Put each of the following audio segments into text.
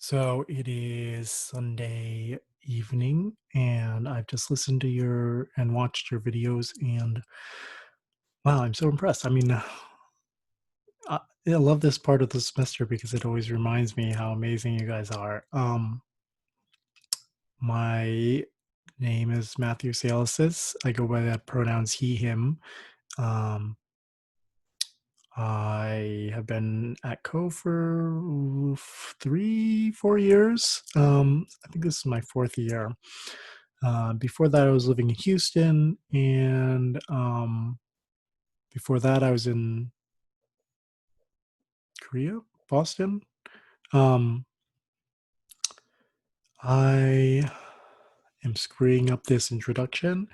So it is Sunday evening, and I've just listened to your and watched your videos, and wow, I'm so impressed. I love this part of the semester because it always reminds me how amazing you guys are. My name is Matthew Salisis. I go by the pronouns he, him. Um, I have been at Co for 3, 4 years. I think this is my fourth year. Before that, I was living in Houston, and before that, I was in Korea, Boston. Um, I am screwing up this introduction,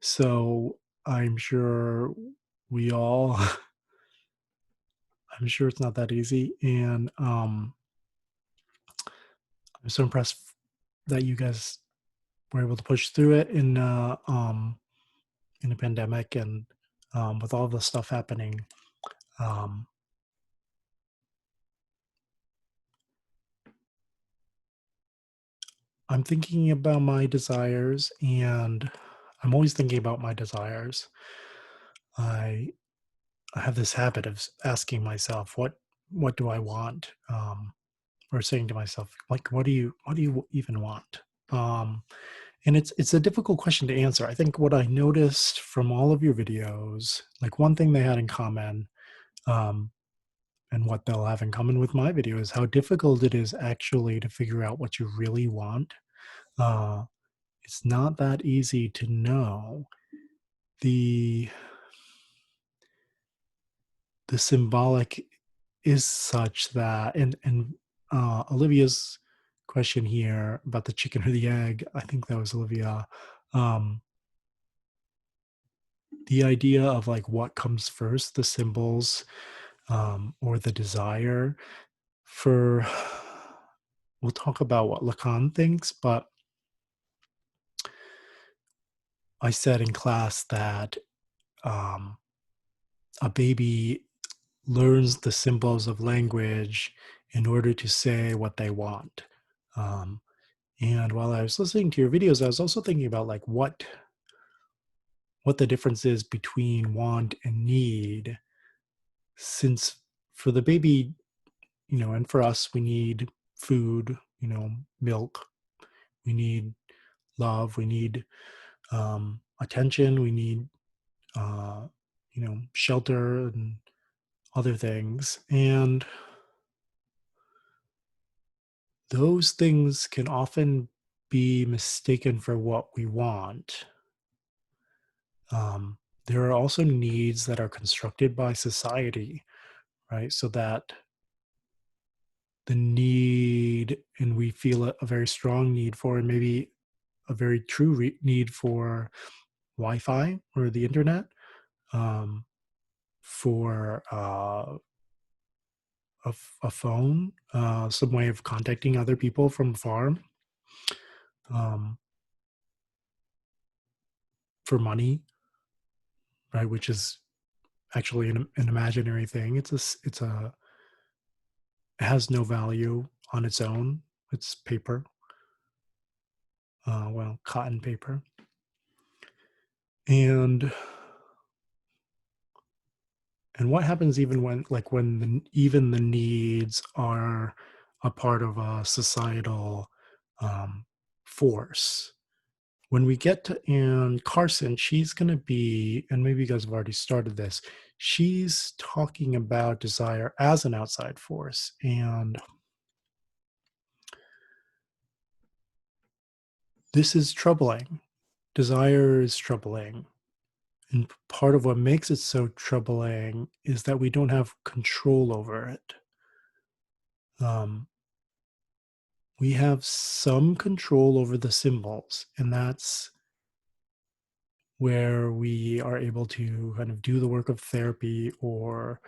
so I'm sure we all, I'm sure it's not that easy, and I'm so impressed that you guys were able to push through it in a pandemic and with all the stuff happening. Um, I'm thinking about my desires, and I'm always thinking about my desires. I I have this habit of asking myself, what do I want? Or saying to myself, like, what do you even want? Um, and it's a difficult question to answer. I think what I noticed from all of your videos, like one thing they had in common, um, and what they'll have in common with my video is how difficult it is actually to figure out what you really want. Uh, it's not that easy to know. The the symbolic is such that Olivia's question here about the chicken or the egg, I think that was Olivia. Um, the idea of like what comes first, the symbols or the desire for we'll talk about what Lacan thinks, but I said in class that um, a baby learns the symbols of language in order to say what they want. Um, and while I was listening to your videos, I was also thinking about like what the difference is between want and need. Since for the baby, and for us, we need food, milk, we need love, we need attention, we need shelter and other things. And those things can often be mistaken for what we want. Um, there are also needs that are constructed by society, right? So that the need, and we feel a very strong need for, and maybe a very true need for Wi Fi or the internet, um, for a phone, some way of contacting other people from far, um, for money, right? Which is actually an imaginary thing. It has no value on its own. It's paper, well, cotton paper. And what happens even even the needs are a part of a societal force. When we get to and Carson, she's going to be, and maybe you guys have already started this. She's talking about desire as an outside force, and this is troubling. Desire is troubling. And part of what makes it so troubling is that we don't have control over it. Um, we have some control over the symbols, and that's where we are able to kind of do the work of therapy or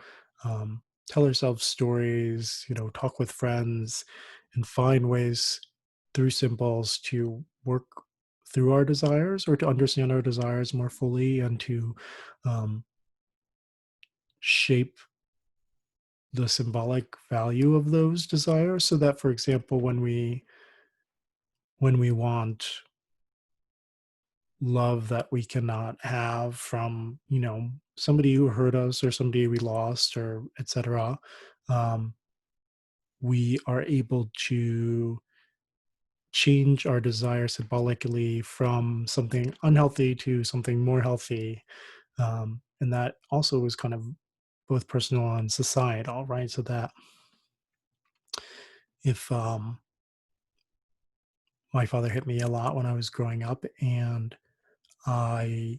tell ourselves stories, talk with friends, and find ways through symbols to work through our desires or to understand our desires more fully and to um, shape the symbolic value of those desires, so that, for example, when we want love that we cannot have from, somebody who hurt us or somebody we lost or etc., um, we are able to change our desire symbolically from something unhealthy to something more healthy. And that also is kind of both personal and societal, right? So that if my father hit me a lot when I was growing up, and I,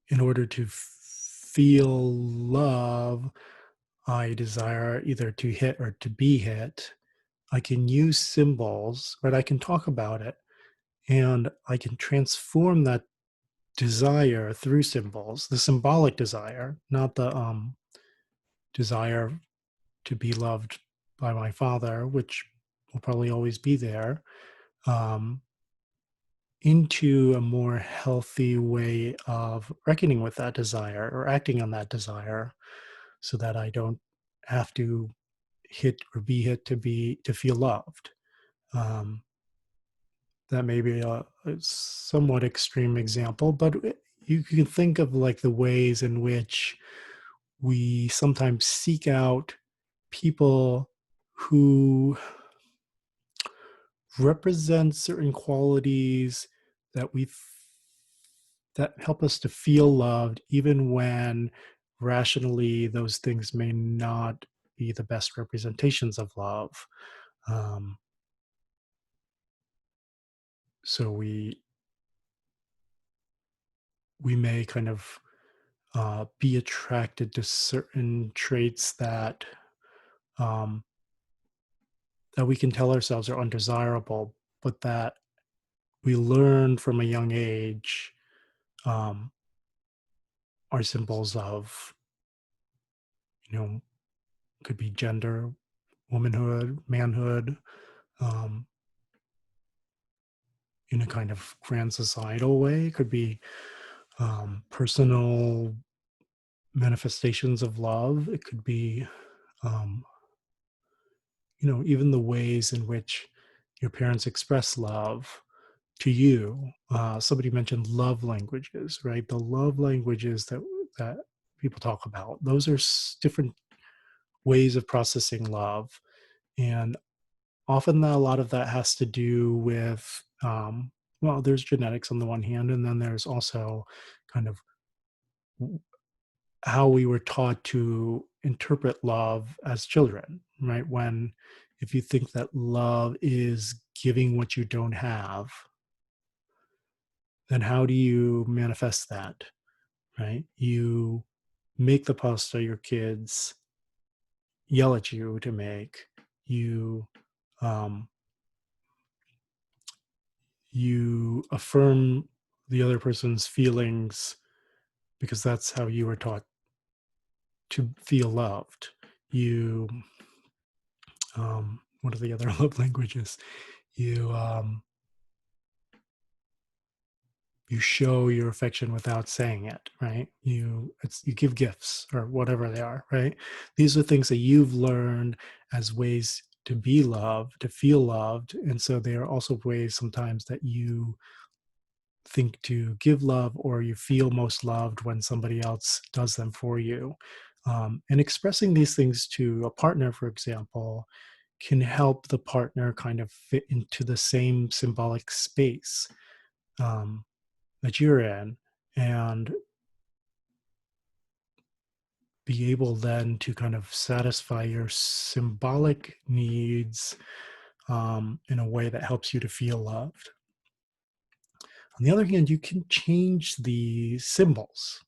in order to feel love, I desire either to hit or to be hit. I can use symbols, right? I can talk about it, and I can transform that desire through symbols, the symbolic desire, not the desire to be loved by my father, which will probably always be there, um, into a more healthy way of reckoning with that desire or acting on that desire, so that I don't have to hit or be hit to feel loved. Um, that may be a somewhat extreme example, but you can think of like the ways in which we sometimes seek out people who represent certain qualities that that help us to feel loved, even when rationally those things may not be the best representations of love. Um, so we may kind of be attracted to certain traits um, that we can tell ourselves are undesirable, but that we learn from a young age um, are symbols of, you know, could be gender, womanhood, manhood, um, in a kind of grand societal way. It could be personal manifestations of love. It could be, um, even the ways in which your parents express love to you. Somebody mentioned love languages, right? The love languages that people talk about. Those are different ways of processing love, and often a lot of that has to do with well, there's genetics on the one hand, and then there's also kind of how we were taught to interpret love as children, right? When if you think that love is giving what you don't have, then how do you manifest that, right? You make the pasta your kids yell at you to make. You um, you affirm the other person's feelings because that's how you were taught to feel loved. You what are the other love languages? You you show your affection without saying it, right? You give gifts or whatever they are, right? These are things that you've learned as ways to be loved, to feel loved, and so they are also ways sometimes that you think to give love, or you feel most loved when somebody else does them for you. And expressing these things to a partner, for example, can help the partner kind of fit into the same symbolic space um, that you're in, and be able then to kind of satisfy your symbolic needs in a way that helps you to feel loved. On the other hand, you can change the symbols,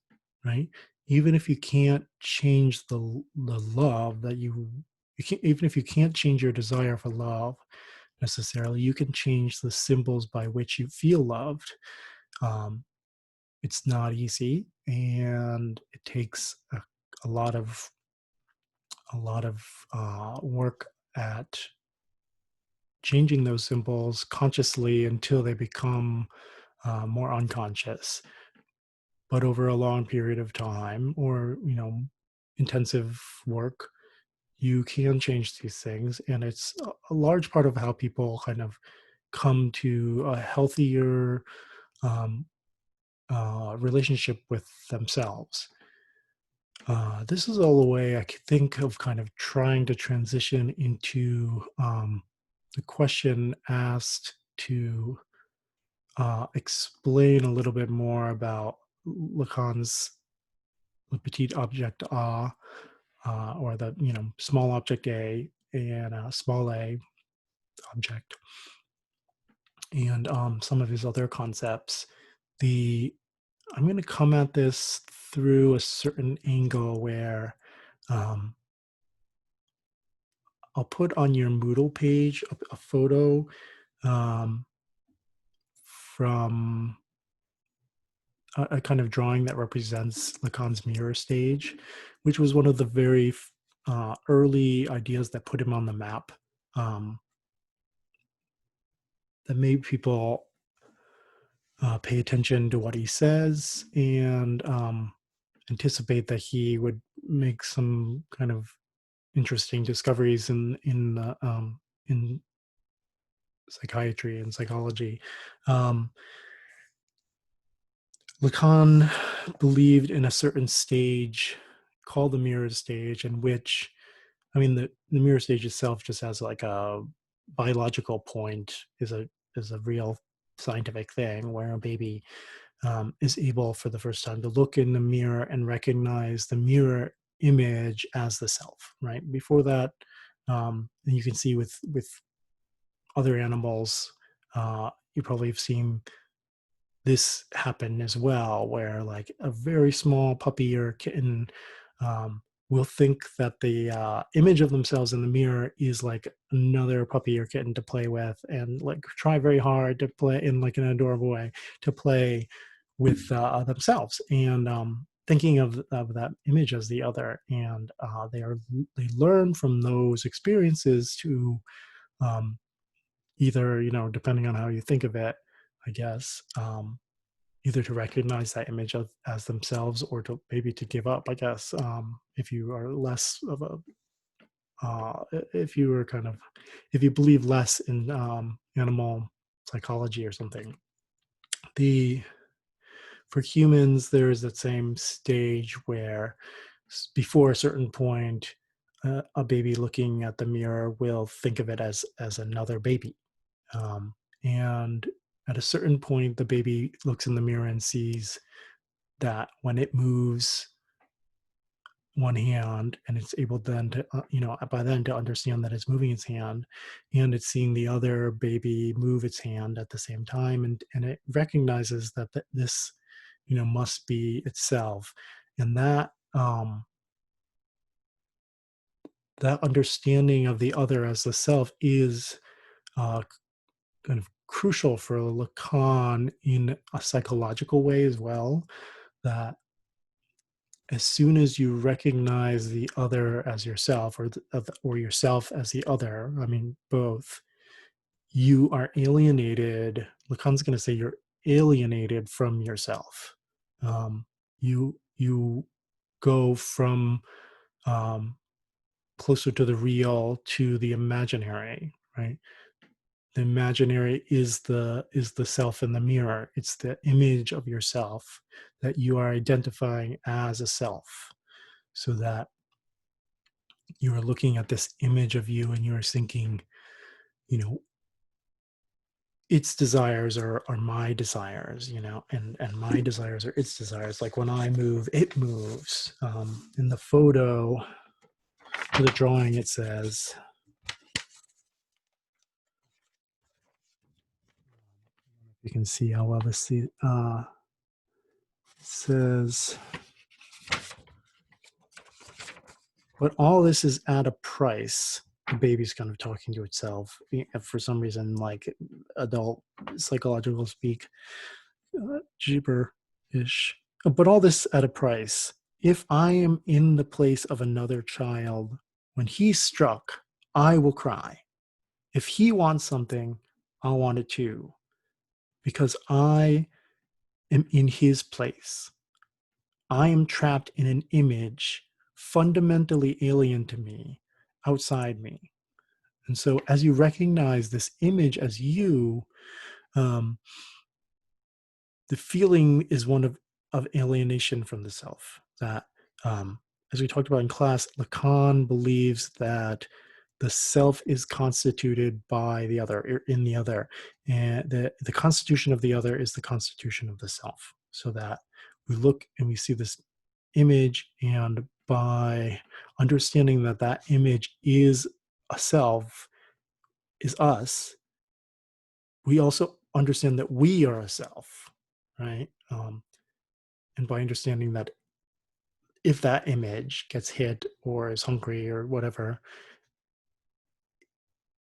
right? Even if you can't change the love that you can't, even if you can't change your desire for love necessarily, you can change the symbols by which you feel loved. Um, it's not easy, and it takes a lot of work at changing those symbols consciously until they become more unconscious. But over a long period of time, or intensive work, you can change these things, and it's a large part of how people kind of come to a healthier um, relationship with themselves. This is all the way I could think of kind of trying to transition into the question asked to explain a little bit more about Lacan's Le Petit Object A, or the small object A and small a object, and some of his other concepts. The I'm going to come at this through a certain angle where um, I'll put on your Moodle page a photo um, from a kind of drawing that represents Lacan's mirror stage, which was one of the very early ideas that put him on the map, um, that made people pay attention to what he says and anticipate that he would make some kind of interesting discoveries in psychiatry and psychology. Um, Lacan believed in a certain stage called the mirror stage, in which, I mean, the mirror stage itself just has like a biological point, is a real scientific thing where a baby is able for the first time to look in the mirror and recognize the mirror image as the self. Right before that, and you can see with other animals, you probably have seen this happen as well, where like a very small puppy or kitten um, will think that the image of themselves in the mirror is like another puppy or kitten to play with, and like try very hard to play in like an adorable way to play with themselves, and thinking of that image as the other, and they learn from those experiences to um, either, depending on how you think of it, I guess, either to recognize that image of as themselves, or to maybe to give up, I guess, if you are less of a if you were kind of if you believe less in animal psychology or something. The For humans, there is that same stage where before a certain point, a baby looking at the mirror will think of it as another baby, um, and at a certain point, the baby looks in the mirror and sees that when it moves one hand, and it's able then to by then to understand that it's moving its hand, and it's seeing the other baby move its hand at the same time, and it recognizes that this must be itself, and that understanding of the other as the self is uh, kind of crucial for Lacan in a psychological way as well. That as soon as you recognize the other as yourself, or yourself as the other, I mean both, you are alienated. Lacan's going to say you're alienated from yourself. You go from um, closer to the real to the imaginary, right? The imaginary is the self in the mirror. It's the image of yourself that you are identifying as a self, so that you are looking at this image of you and you're thinking, you know its desires are my desires, and my desires are its desires. Like when I move, it moves. In the photo, the drawing, it says, you can see how well this says, but all this is at a price. The baby's kind of talking to itself, for some reason, like adult psychological speak, gibber-ish. But all this at a price. If I am in the place of another child, when he's struck, I will cry. If he wants something, I'll want it too, because I am in his place. I am trapped in an image fundamentally alien to me, outside me. And so as you recognize this image as you, um, the feeling is one of alienation from the self. That, as we talked about in class, Lacan believes that the self is constituted by the other, in the other, and the constitution of the other is the constitution of the self. So that we look and we see this image, and by understanding that that image is a self, is us, we also understand that we are a self, right? And by understanding that if that image gets hit or is hungry or whatever,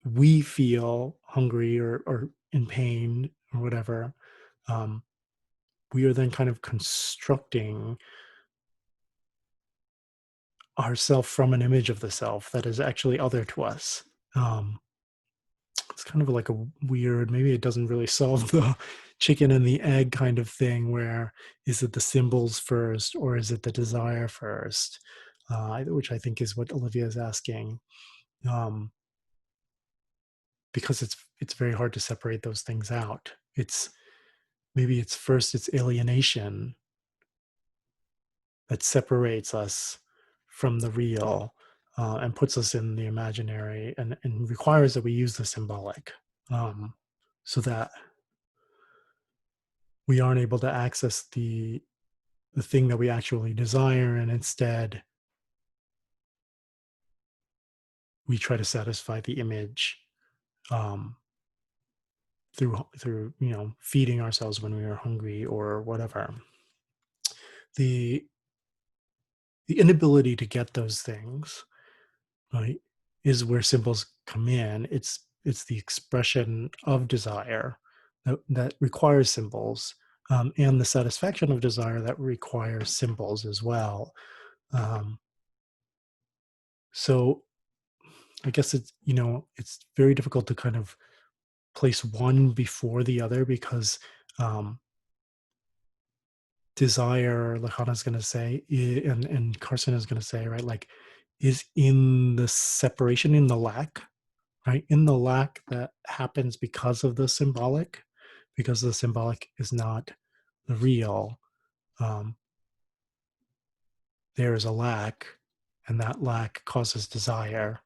we feel hungry or in pain or whatever, um, we are then kind of constructing ourself from an image of the self that is actually other to us. Um, it's kind of like a weird, maybe it doesn't really solve the chicken and the egg kind of thing where is it the symbols first or is it the desire first, which I think is what Olivia is asking. um, because it's very hard to separate those things out. It's maybe it's first it's alienation that separates us from the real, and puts us in the imaginary, and requires that we use the symbolic, um, so that we aren't able to access the thing that we actually desire, and instead we try to satisfy the image, um, through feeding ourselves when we are hungry or whatever. The the inability to get those things, right, is where symbols come in. It's the expression of desire that requires symbols, and the satisfaction of desire that requires symbols as well. Um, so I guess it's very difficult to kind of place one before the other because, um, desire, like Hannah's going to say, and Carson is going to say, right, like, is in the separation, in the lack, right? In the lack that happens because of the symbolic, because the symbolic is not the real. Um, there is a lack, and that lack causes desire.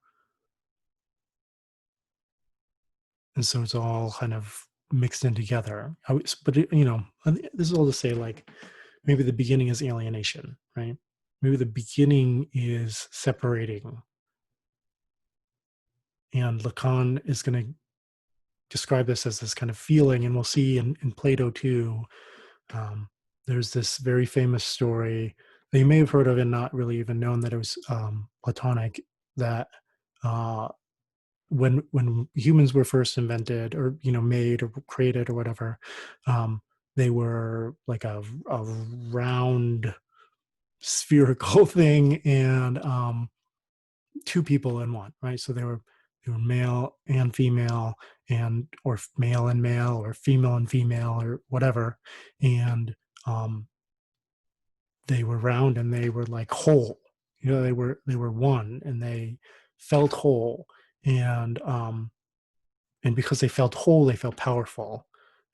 And so it's all kind of mixed in together. But, this is all to say, like, maybe the beginning is alienation, right? Maybe the beginning is separating. And Lacan is going to describe this as this kind of feeling. And we'll see in Plato too. Um, there's this very famous story that you may have heard of and not really even known that it was, Platonic. That, uh, when humans were first invented, or made or created or whatever, um, they were like a round spherical thing, and, two people in one, right? So they were male and female, and or male and male, or female and female, or whatever, and, um, they were round and they were like whole. They were one, and they felt whole, and, and because they felt whole, they felt powerful,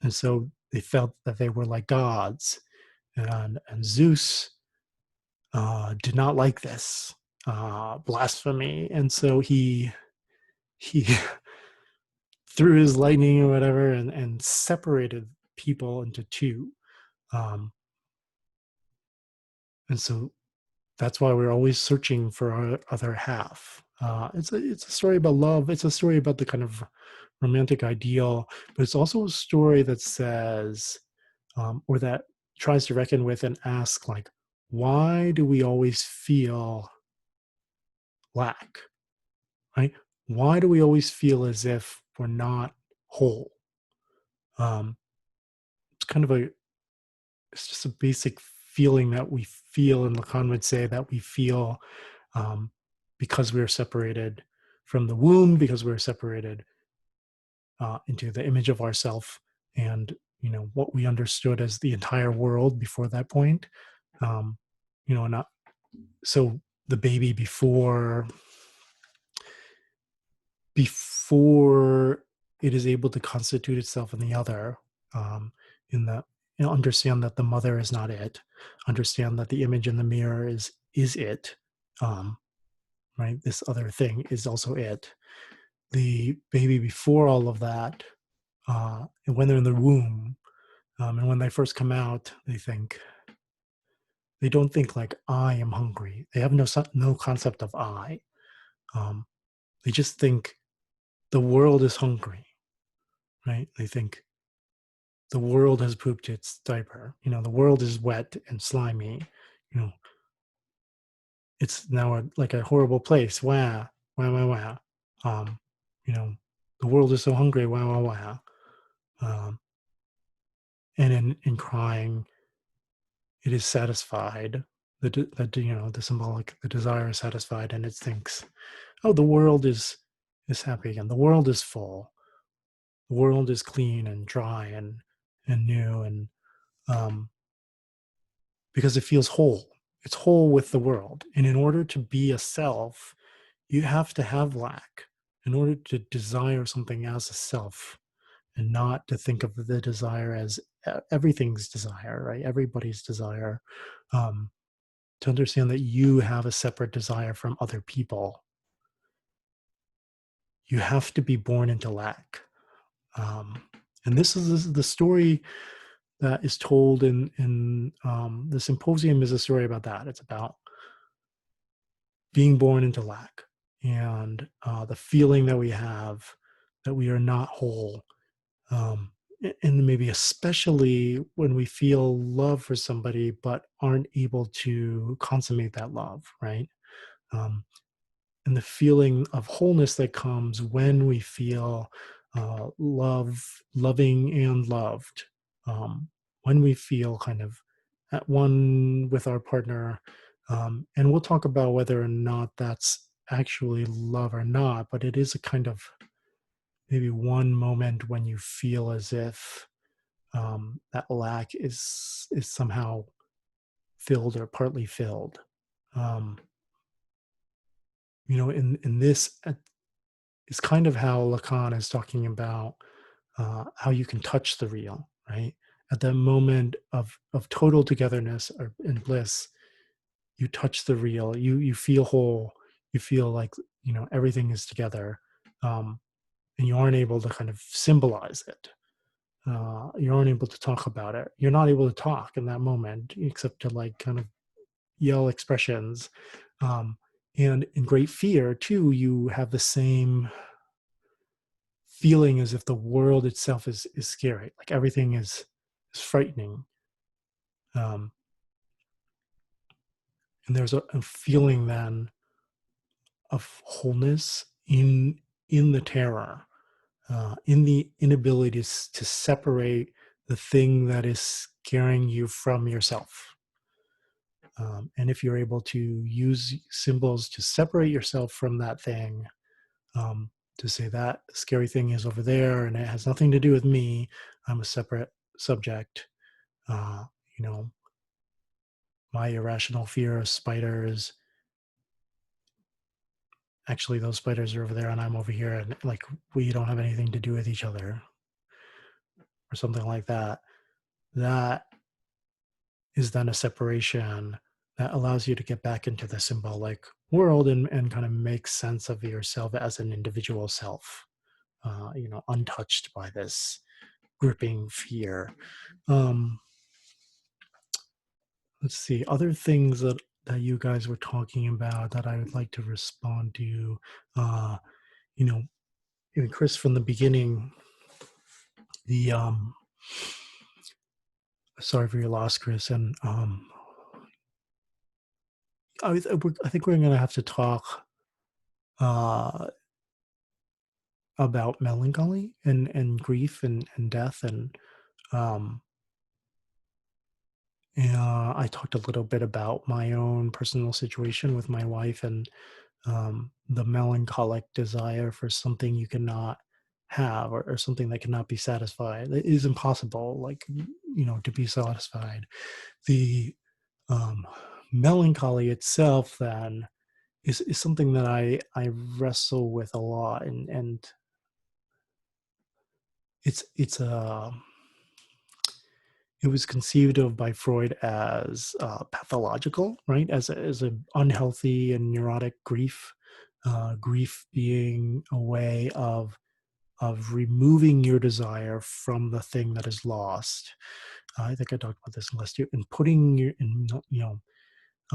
and so they felt that they were like gods, and Zeus, did not like this, blasphemy, and so he threw his lightning or whatever, and separated people into two, um, and so that's why we're always searching for our other half. It's a story about love. It's a story about the kind of romantic ideal, but it's also a story that says, or that tries to reckon with and ask, like, why do we always feel lack, right? Why do we always feel as if we're not whole? Um, it's kind of it's just a basic feeling that we feel, and Lacan would say that we feel, um, because we are separated from the womb, because we're separated, into the image of ourself, and what we understood as the entire world before that point. Not so the baby before before it is able to constitute itself in the other, um, in the understand that the mother is not it, understand that the image in the mirror is it, um, right? This other thing is also it. The baby before all of that, and when they're in the womb, and when they first come out, they don't think like I am hungry. They have no concept of I. Um, they just think the world is hungry, right? They think the world has pooped its diaper. The world is wet and slimy. You know, it's now like a horrible place. Wah, wah, wah, wah. Um, you know, the world is so hungry. Wah, wah, wah. Um, and in crying, it is satisfied. The symbolic, the desire is satisfied, and it thinks, oh, the world is happy again. The world is full. The world is clean and dry and new, and um, because it feels whole. It's whole with the world. And in order to be a self, you have to have lack. In order to desire something as a self, and not to think of the desire as everything's desire, right? Everybody's desire. Um, to understand that you have a separate desire from other people, you have to be born into lack. Um, and this is the story that is told in the symposium is a story about that. It's about being born into lack, and the feeling that we have that we are not whole, um, and maybe especially when we feel love for somebody but aren't able to consummate that love, right? um, and the feeling of wholeness that comes when we feel loving and loved, when we feel kind of at one with our partner. And we'll talk about whether or not that's actually love or not, but it is a kind of maybe one moment when you feel as if that lack is somehow filled or partly filled. Um, in this is kind of how Lacan is talking about how you can touch the real, right? At that moment of total togetherness or in bliss, you touch the real. You feel whole. You feel like everything is together, and you aren't able to kind of symbolize it. You aren't able to talk about it. You're not able to talk in that moment except to like kind of yell expressions. Um, and in great fear too, you have the same feeling as if the world itself is scary, like everything is frightening. um, and there's a feeling then of wholeness in the terror, in the inability to separate the thing that is scaring you from yourself. And if you're able to use symbols to separate yourself from that thing, um, to say that scary thing is over there and it has nothing to do with me, I'm a separate subject. uh, you know my irrational fear of spiders, actually those spiders are over there and I'm over here, and like we don't have anything to do with each other, or something like that. That is then a separation that allows you to get back into the symbolic world and kind of make sense of yourself as an individual self, untouched by this gripping fear. um, let's see, other things that you guys were talking about that I would like to respond to. uh, you know even Chris from the beginning, the sorry for your loss, Chris. And I think we're going to have to talk uh, about melancholy and grief and death. Um, and I talked a little bit about my own personal situation with my wife, and the melancholic desire for something you cannot have, or something that cannot be satisfied. It is impossible, like, to be satisfied. The um, melancholy itself then is something that I wrestle with a lot, and it's it was conceived of by Freud as pathological, right? As a unhealthy and neurotic grief. Grief being a way of removing your desire from the thing that is lost. I think I talked about this last year, and putting your, in,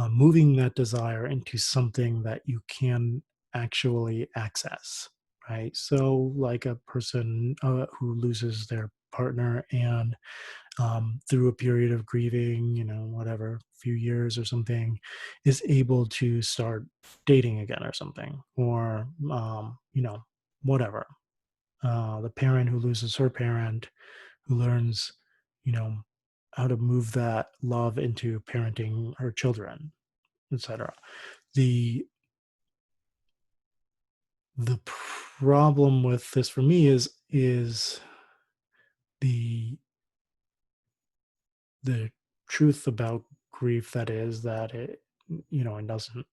moving that desire into something that you can actually access, right? So, like a person who loses their partner and through a period of grieving, whatever, few years or something, is able to start dating again or something, or, whatever. The parent who loses her parent, who learns, you know, how to move that love into parenting her children, etc. The the problem with this for me is the the truth about grief, that is that it doesn't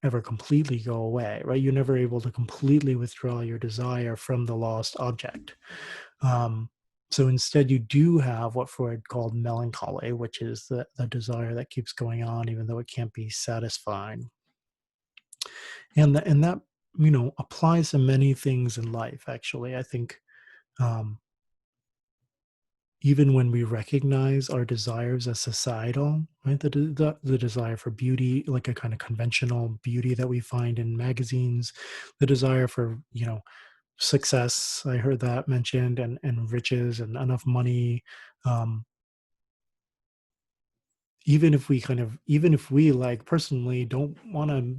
ever completely go away, right? You're never able to completely withdraw your desire from the lost object. Um, so instead, you do have what Freud called melancholy, which is the desire that keeps going on even though it can't be satisfied. And that, applies to many things in life, actually. I think um, even when we recognize our desires as societal, right? The desire for beauty, like a kind of conventional beauty that we find in magazines, the desire for, success, I heard that mentioned, and riches and enough money. Um, even if we, like, personally don't want to,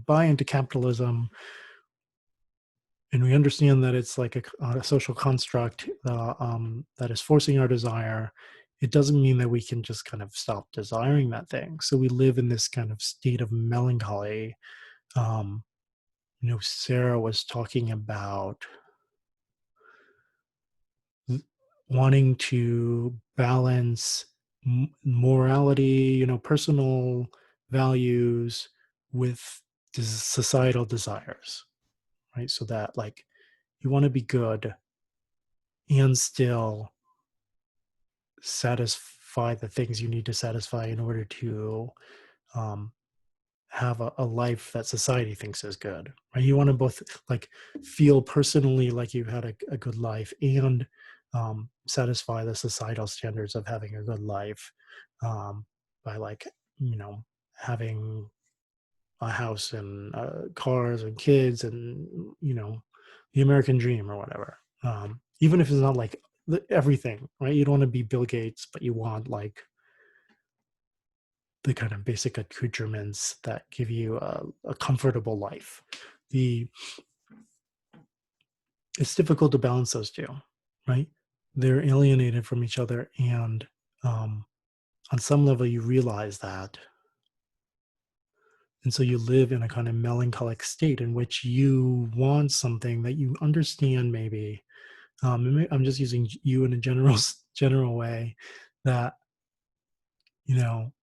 buy into capitalism, and we understand that it's like a social construct that is forcing our desire, it doesn't mean that we can just kind of stop desiring that thing. So we live in this kind of state of melancholy. Um, Sarah was talking about th- wanting to balance morality, personal values with societal desires, right? So that, like, you want to be good and still satisfy the things you need to satisfy in order to um, have a life that society thinks is good, right? You want to both, like, feel personally like you've had a good life and satisfy the societal standards of having a good life, by, like, having a house and cars and kids and, the American dream or whatever. Even if it's not like everything, right? You don't want to be Bill Gates, but you want, like, the kind of basic accoutrements that give you a comfortable life. The It's difficult to balance those two, right? They're alienated from each other, and um, on some level, you realize that, and so you live in a kind of melancholic state in which you want something that you understand, maybe. I'm just using you in a general way, that, you know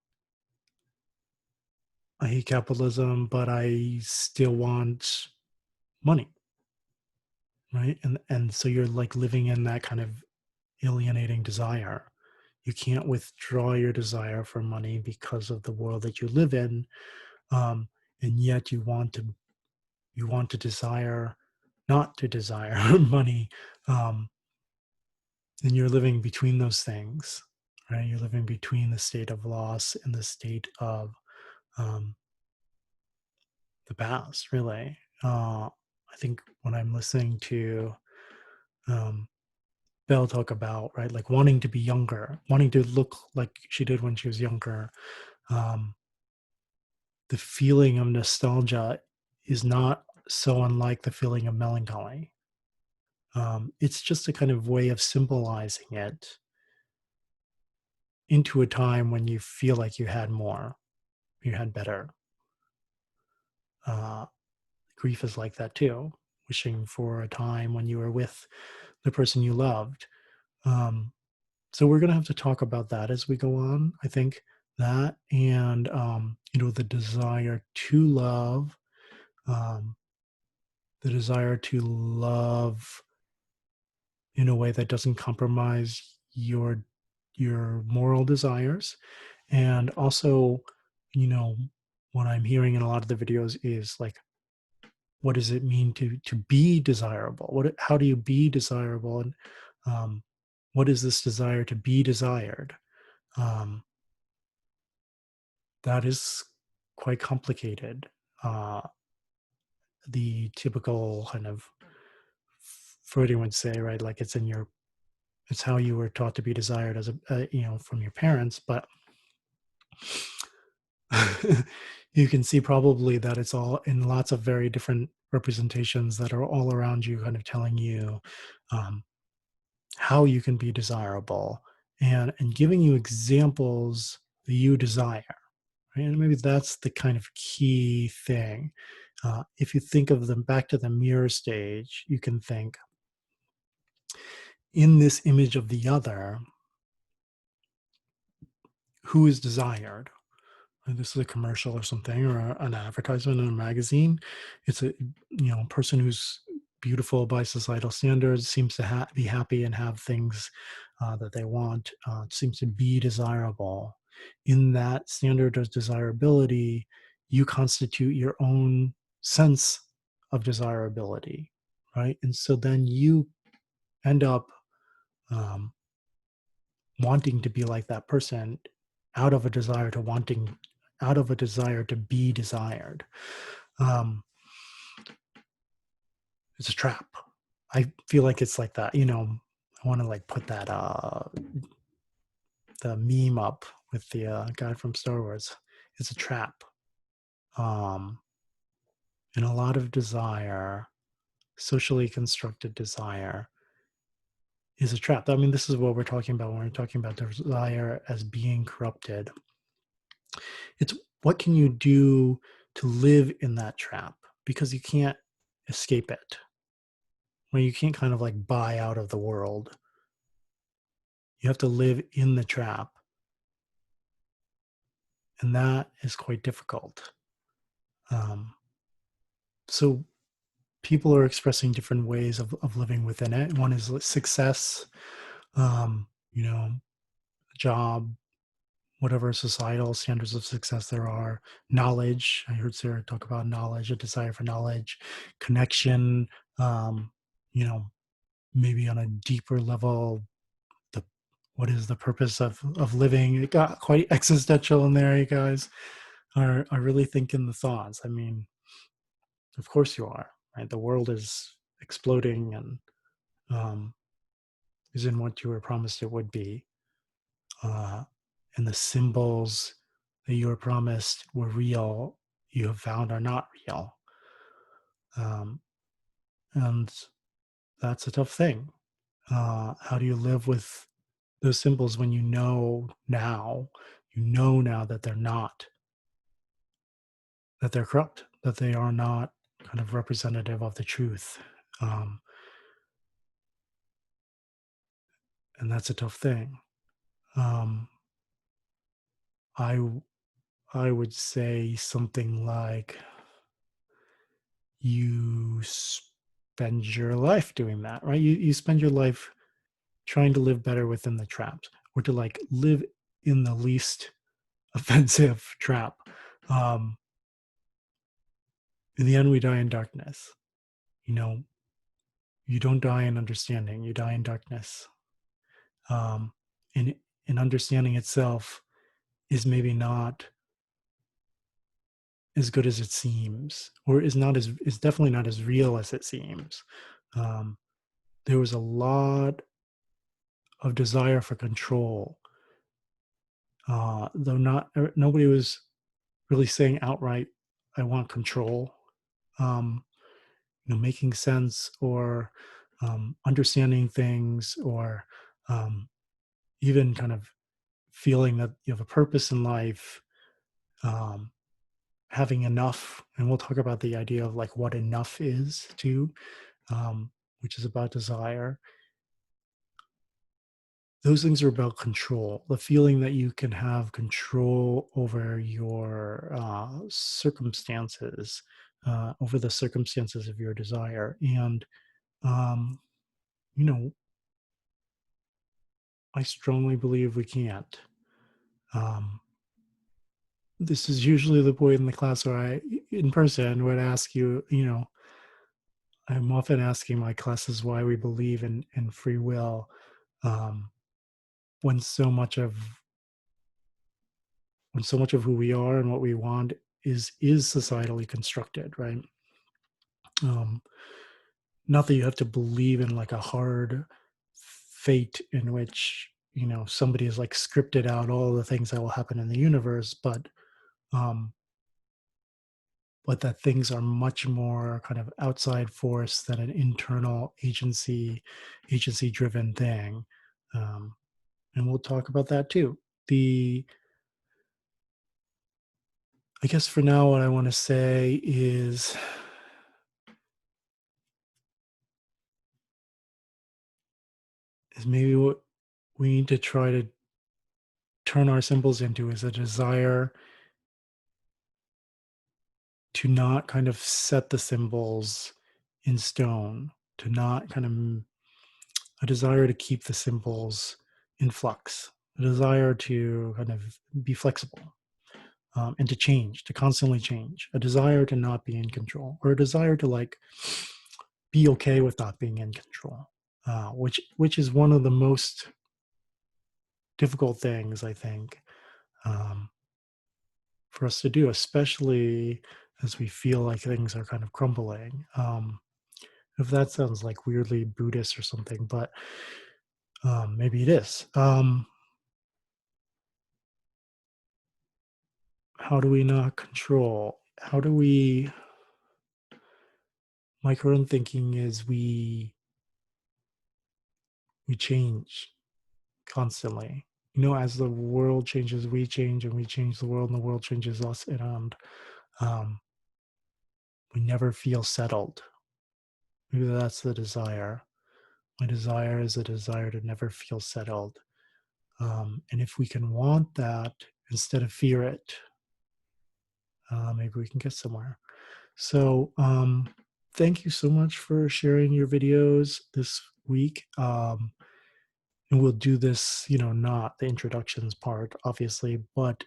I hate capitalism, but I still want money, right? And so you're, like, living in that kind of alienating desire. You can't withdraw your desire for money because of the world that you live in, um, and yet you want to desire not to desire money, um, and you're living between those things, right? You're living between the state of loss and the state of um, the past, really. I think when I'm listening to um, Belle talk about, right, like, wanting to be younger, wanting to look like she did when she was younger, um, the feeling of nostalgia is not so unlike the feeling of melancholy. It's just a kind of way of symbolizing it into a time when you feel like you had more, you had better. Uh, Grief is like that too, wishing for a time when you were with the person you loved. Um, so we're going to have to talk about that as we go on. I think that, and the desire to love, um, the desire to love in a way that doesn't compromise your moral desires. And also, you know, what I'm hearing in a lot of the videos is like, what does it mean to be desirable? How do you be desirable? And um, what is this desire to be desired? Um, that is quite complicated. Uh, the typical kind of Freudian would say, right? Like it's how you were taught to be desired as from your parents. But you can see probably that it's all in lots of very different representations that are all around you, kind of telling you um, how you can be desirable and giving you examples that you desire. Right? And maybe that's the kind of key thing. If you think of them back to the mirror stage, you can think in this image of the other, who is desired? This is a commercial or something, or an advertisement in a magazine. It's a person who's beautiful by societal standards, seems to be happy and have things that they want, seems to be desirable. In that standard of desirability, you constitute your own sense of desirability, right? And so then you end up um, wanting to be like that person out of a desire to wanting out of a desire to be desired. um it's a trap. I feel like it's like that, I want to like put that the meme up with the guy from Star Wars. It's a trap. um and a lot of desire, socially constructed desire, is a trap. I mean, this is what we're talking about when we're talking about desire as being corrupted. It's what can you do to live in that trap, because you can't escape it. Well, you can't kind of like buy out of the world. You have to live in the trap, and that is quite difficult. Um, so people are expressing different ways of living within it. One is success, um, you know, job, whatever societal standards of success there are. Knowledge. I heard Sarah talk about knowledge, a desire for knowledge, connection. Um, you know, maybe on a deeper level, the what is the purpose of living? It got quite existential in there. You guys are really thinking the thoughts. I mean, of course you are. Right? The world is exploding and um, isn't what you were promised it would be. Uh, and the symbols that you were promised were real, you have found are not real. Um, and that's a tough thing. How do you live with those symbols when you know now that they're not, that they're corrupt, that they are not kind of representative of the truth? Um, and that's a tough thing. Um, I I would say something like you spend your life doing that, right? You spend your life trying to live better within the traps, or to like live in the least offensive trap. Um, in the end, we die in darkness. You know, you don't die in understanding; you die in darkness. Um, and understanding itself is maybe not as good as it seems, or is definitely not as real as it seems. Um, there was a lot of desire for control, though nobody was really saying outright, "I want control." Um, making sense, or understanding things, or um, even kind of feeling that you have a purpose in life, um, having enough. And we'll talk about the idea of like what enough is too, which is about desire. Those things are about control, the feeling that you can have control over your circumstances, over the circumstances of your desire. And, um, you know, I strongly believe we can't. Um, this is usually the point in the class where in person, would ask you, I'm often asking my classes why we believe in free will, um, when so much of who we are and what we want is societally constructed, right? Um, Not that you have to believe in like a hard fate in which somebody has like scripted out all the things that will happen in the universe, um, but that things are much more kind of outside force than an internal agency driven thing. Um, and we'll talk about that too. The I guess for now, what I want to say is maybe what we need to try to turn our symbols into is a desire to not kind of set the symbols in stone, to not kind of a desire to keep the symbols in flux, a desire to kind of be flexible, and to change, to constantly change, a desire to not be in control, or a desire to like be okay with not being in control, which is one of the most difficult things I think, um, for us to do, especially as we feel like things are kind of crumbling. If that sounds like weirdly Buddhist or something, but maybe it is. How do we not control? How do we? My current thinking is we change constantly. As the world changes, we change, and we change the world, and the world changes us, and um, we never feel settled. Maybe that's the desire. My desire is a desire to never feel settled. And if we can want that instead of fear it, maybe we can get somewhere. So, thank you so much for sharing your videos this week. And we'll do this, not the introductions part, obviously, but,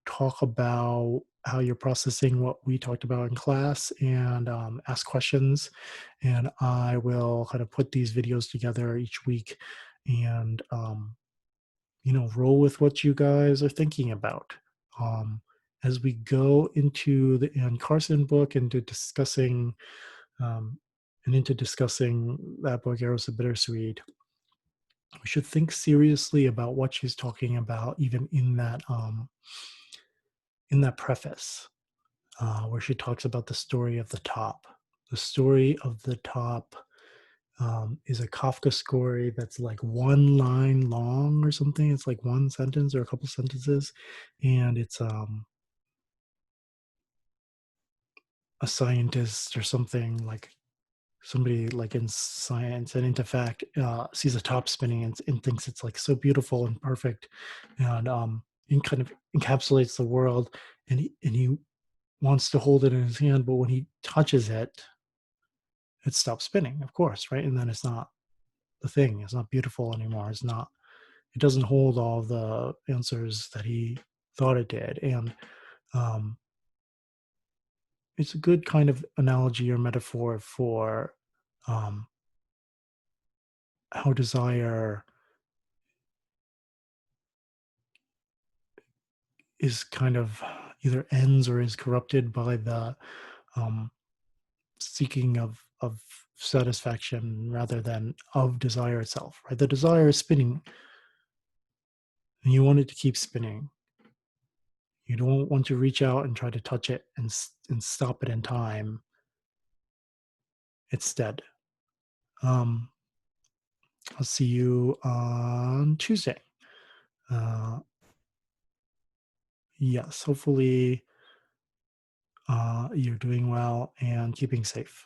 talk about how you're processing what we talked about in class and ask questions. And I will kind of put these videos together each week and, roll with what you guys are thinking about. Um, as we go into the Anne Carson book, um, into discussing that book, Eros the Bittersweet, we should think seriously about what she's talking about, even in that preface, where she talks about the story of the top. The story of the top is a Kafka story that's like one line long or something. It's like one sentence or a couple sentences, and it's a scientist or something, like somebody like in science and into fact, sees a top spinning and thinks it's like so beautiful and perfect, and kind of encapsulates the world, and he wants to hold it in his hand, but when he touches it, it stops spinning, of course, right? And then it's not the thing. It's not beautiful anymore. It doesn't hold all the answers that he thought it did. And um, it's a good kind of analogy or metaphor for um, how desire is kind of either ends or is corrupted by the um, seeking of satisfaction rather than of desire itself. Right, the desire is spinning, and you want it to keep spinning. You don't want to reach out and try to touch it and stop it in time. It's dead. Um, I'll see you on Tuesday. Uh, yes, hopefully you're doing well and keeping safe.